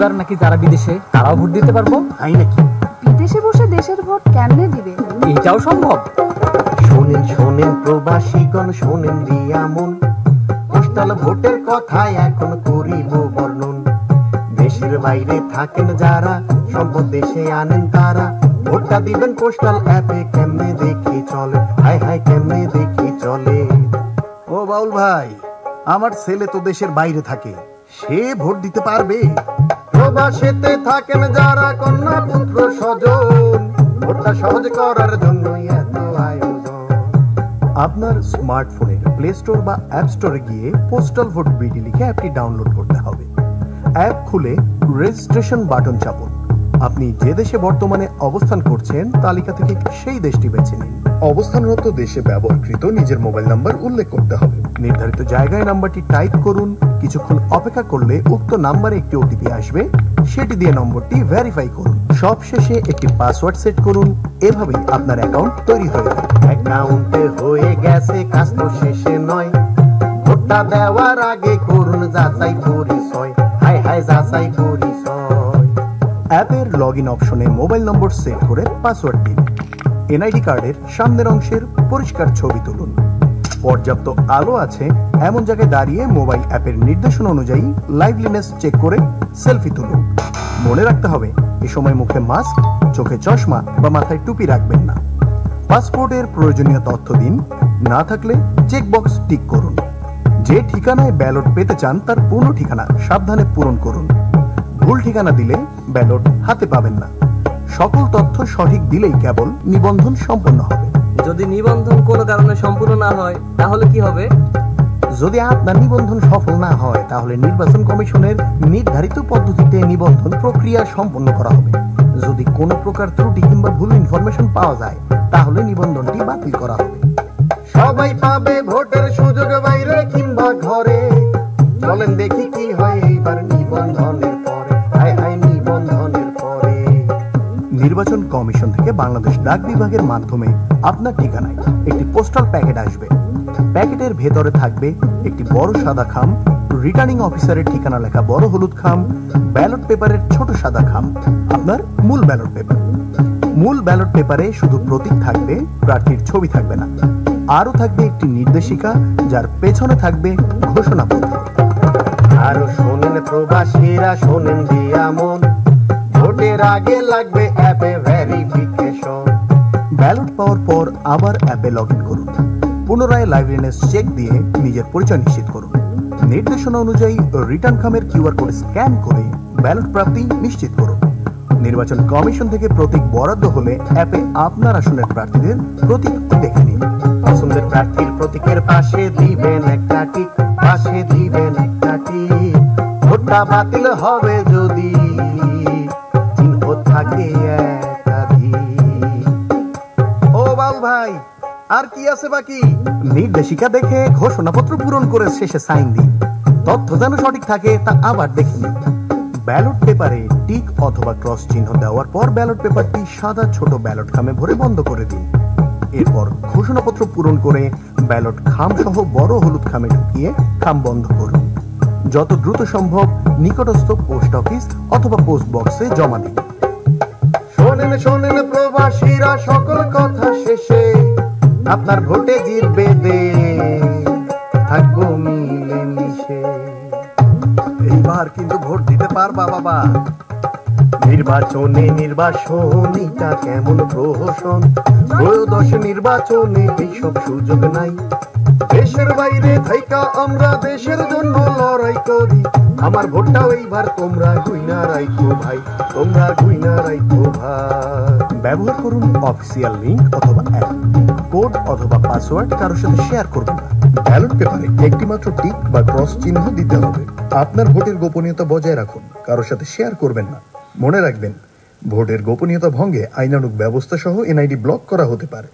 এবার নাকি যারা বিদেশে তারাও ভোট দিতে পারবো। তাই নাকি? বিদেশে বসে দেশের ভোট কেমনে দিবে? এটাও সম্ভব। শোনেন শোনেন প্রবাসীগণ, শোনেন দিয়া মন, পোস্টাল ভোটের কথা এখন করিব বর্ণন। দেশের বাইরে থাকেন যারা, সম্পদ দেশে আনেন তারা, ভোটটা দিবেন পোস্টাল অ্যাপে, কেমনে দেখি চলে, হাই হাই কেমনে দেখি চলে। ও বাউল ভাই, আমার ছেলে তো দেশের বাইরে থাকে, সে ভোট দিতে পারবে? প্রবাসেতে থাকেন যারা, কন্যা পুত্র স্বজন, ভোটটা সহজ করার জন্যই এত আয়োজন। আপনার স্মার্টফোনের প্লে স্টোর বা অ্যাপ স্টোরে গিয়ে পোস্টাল ভোট বিডি লিখে অ্যাপটি ডাউনলোড করতে হবে। অ্যাপ খুলে রেজিস্ট্রেশন বাটন চাপুন। আপনি যে দেশে বর্তমানে অবস্থান করছেন তালিকা থেকে সেই দেশটি বেছে নিন। অবস্থানরত দেশে ব্যবহৃত নিজের মোবাইল নাম্বার উল্লেখ করতে হবে। নির্ধারিত জায়গায় নাম্বারটি টাইপ করুন। কিছুক্ষণ অপেক্ষা করলে উক্ত নাম্বারে একটি ওটিপি আসবে, সেটি দিয়ে নম্বরটি ভেরিফাই করুন। সবশেষে একটি পাসওয়ার্ড সেট করুন। এভাবেই আপনার অ্যাকাউন্ট তৈরি হয়ে যাবে। অ্যাকাউন্টে হয়ে গেছে, কাজ তো শেষে নয়, ভোটটা দেওয়ার আগে করুন যাচাই পরিচয়, হাই হাই যাচাই পরিচয়। অ্যাপের লগইন অপশনে মোবাইল নম্বর সেট করে পাসওয়ার্ড দিন। এনআইডি কার্ডের সামনের অংশের পরিষ্কার ছবি তুলুন। পর্যাপ্ত আলো আছে এমন জায়গায় দাঁড়িয়ে মোবাইল অ্যাপের নির্দেশনা অনুযায়ী লাইভলিনেস চেক করে সেলফি তুলুন। মনে রাখতে হবে, এ সময় মুখে মাস্ক, চোখে চশমা বা মাথায় টুপি রাখবেন না। পাসপোর্টের প্রয়োজনীয় তথ্য দিন, না থাকলে চেকবক্স টিক করুন। যে ঠিকানায় ব্যালট পেতে চান তার পূর্ণ ঠিকানা সাবধানে পূরণ করুন। ভুল ঠিকানা দিলে ব্যালট হাতে পাবেন না। সকল তথ্য সঠিক দিলেই কেবল নিবন্ধন সম্পন্ন হবে। যদি নিবন্ধন কোনো কারণে সম্পূর্ণ না হয় তাহলে কি হবে? যদি আপনার নিবন্ধন সফল না হয় তাহলে নির্বাচন কমিশনের নির্ধারিত পদ্ধতিতে নিবন্ধন প্রক্রিয়া সম্পন্ন করা হবে। যদি কোনো প্রকার ত্রুটি কিংবা ভুল ইনফরমেশন পাওয়া যায় তাহলে নিবন্ধনটি বাতিল করা হবে। সবাই পাবে ভোটের সুযোগ, বাইরে কিংবা ঘরে। চলেন দেখি কি হয় এইবার নিবন্ধনের পরে, হাই হাই নিবন্ধনের পরে। নির্বাচন কমিশন থেকে বাংলাদেশ ডাক বিভাগের মাধ্যমে আপনার ঠিকানায় একটি পোস্টাল প্যাকেট আসবে। প্যাকেটের ভেতরে থাকবে একটি বড় সাদা খাম, রিটার্নিং অফিসারের ঠিকানা লেখা বড় হলুদ খাম, ব্যালট পেপারের ছোট সাদা খাম, আপনার মূল ব্যালট পেপার। মূল ব্যালট পেপারে শুধু প্রতীক থাকবে, প্রার্থীর ছবি থাকবে না। আরো থাকবে একটি নির্দেশিকা, যার পেছনে থাকবে ঘোষণাপত্র। আরো শোনেন প্রবাসীরা, শোনেন দিয়া মন, ভোটের আগে লাগবে অ্যাপে ভেরিফিকেশন। ব্যালট পাওয়ার পর আবার অ্যাপে লগইন করুন। পুনরায় লাইভলিনেস চেক দিয়ে নিজের পরিচয় নিশ্চিত করুন। নির্দেশনা অনুযায়ী রিটার্ন খামের কিউআর কোড স্ক্যান করে ব্যালট প্রাপ্তি নিশ্চিত করুন। নির্বাচন কমিশন থেকে প্রতীক বরাদ্দ হলে অ্যাপে আপনার আসনের প্রার্থীদের প্রতীক দেখে নিন। পছন্দের প্রার্থীর প্রতীকের পাশে দিবেন একটা টিক, পাশে দিবেন একটা টিক। ভোটটা বাতিল হবে যদি চিহ্ন থাকে একাধিক। ও বাউল ভাই, আর কি আছে বাকি? নির্দেশিকা দেখে ঘোষণাপত্র পূরণ করে শেষে সাইন দিন। তথ্য যেন সঠিক থাকে তা আবার দেখে নিন। ব্যালট পেপারে টিক অথবা ক্রস চিহ্ন দেওয়ার পর ব্যালট পেপারটি সাদা ছোট ব্যালট খামে ভরে বন্ধ করে দিন। এরপর ঘোষণাপত্র পূরণ করে ব্যালট খাম সহ বড় হলুদ খামে ঢুকিয়ে খাম বন্ধ করুন। যত দ্রুত সম্ভব নিকটস্থ পোস্ট অফিস অথবা পোস্ট বক্সে জমা দিন। শোনেন শোনেন প্রবাসীরা, সকল কথা শেষে আপনার ভোটে জিতবে দেশ, থাকবো মিলেমিশে। এইবার কিন্তু ভোট দিতে পারবা বাবা। নির্বাচনীটা কেমন প্রহসন, ত্রয়োদশ নির্বাচনে এইসব সুযোগ নাই। দেশের বাইরে থাইকা আমরা দেশের জন্য লড়াই করি। আমার ভোটটাও এইবার তোমরা গুইনা রাইখো ভাই, তোমরা গুইনা রাইখো ভাই। ব্যবহার করুন অফিসিয়াল লিংক অথবা অ্যাপ। কোড অথবা পাসওয়ার্ড কারোর সাথে শেয়ার করবেন না। ব্যালট পেপারে একটি মাত্র টিক বা ক্রস চিহ্ন দিতে হবে। আপনার ভোটের গোপনীয়তা বজায় রাখুন, কারোর সাথে শেয়ার করবেন না। মনে রাখবেন, ভোটের গোপনীয়তা ভঙ্গে আইনানুগ ব্যবস্থা সহ এনআইডি ব্লক করা হতে পারে।